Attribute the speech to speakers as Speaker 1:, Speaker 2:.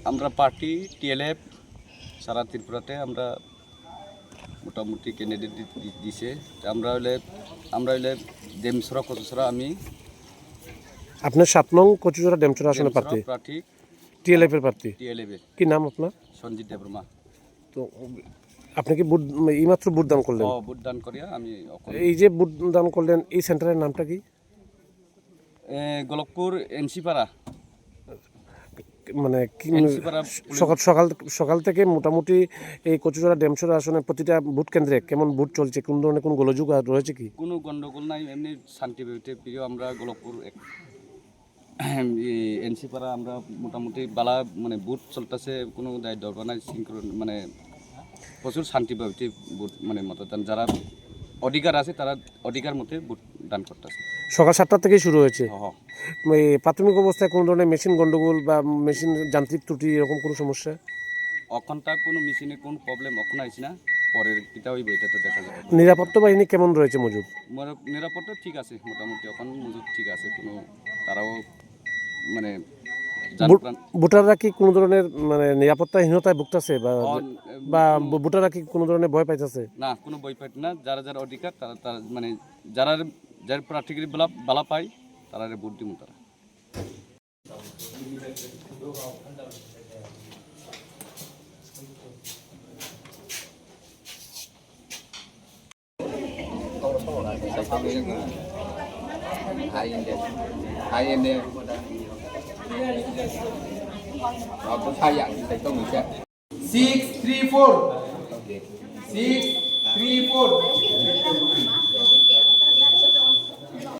Speaker 1: আমরা পার্টি টিএলএফ সারা ত্রিপুরাতে আমরা মোটামুটি ক্যান্ডিডেট দিছে। আমরা হইলে ডেমছড়া কচুছড়া আমি
Speaker 2: আপনার 7 নং কচুছড়া ডেমছড়া আসনে প্রার্থী টিএলএফ এর প্রার্থী।
Speaker 1: টিএলএফ এর
Speaker 2: কি নাম আপনার?
Speaker 1: সঞ্জিত দেববর্মা।
Speaker 2: তো আপনি কি এইমাত্র ভোট দান করলেন?
Speaker 1: ভোট দান করিয়া আমি
Speaker 2: এই যে ভোট দান করলেন এই সেন্টারের নামটা কি?
Speaker 1: গোলকপুর এনসিপাড়া।
Speaker 2: মানে কি সকাল থেকে মোটামুটি এই কচুছড়া ডেমছড়া আসনে প্রতিটা ভোট কেন্দ্রে কেমন ভোট চলছে? কোন ধরনের কোন গোলযোগ রয়েছে কি?
Speaker 1: কোনো গন্ডগোল নাই, এমনি শান্তিভাবে প্রিয়। আমরা গোলকপুর এনসিপাড়া আমরা মোটামুটি বালা মানে ভোট চলতেছে, কোনো দায় দরকার নাই, মানে প্রচুর শান্তিভাবে ভোট মানে মতদান যারা অধিকার আছে তারা অধিকার মতে ভোট দান করতেছে।
Speaker 2: সকাল 7টা থেকেই শুরু হয়েছে। প্রাথমিক অবস্থায় কোনো ধরনের মেশিন গন্ডগোল বা মেশিন যান্ত্রিক ত্রুটি এরকম কোনো সমস্যা?
Speaker 1: অখনটা কোনো মেশিনে কোনো প্রবলেম এখন আইছে না, পরের কিতা হইব এটা তো দেখা যাবে।
Speaker 2: নিরাপত্তা বাহিনী কেমন রয়েছে মজুদ?
Speaker 1: নিরাপত্তা ঠিক আছে, মোটামুটি এখন মজুদ ঠিক আছে। কোনো তারাও মানে
Speaker 2: ভোটাররা কি কোনো ধরনের মানে নিরাপত্তাহীনতায় ভুগতেছে বা ভোটাররা কি কোনো ধরনের ভয় পাইতেছে?
Speaker 1: না, কোনো ভয় পাই না। যারা অধিকার তারা মানে যার প্রার্থীকে বালা পায় তারা ভোট দিব তারা।
Speaker 3: Six, three, four. 6, 3, 4.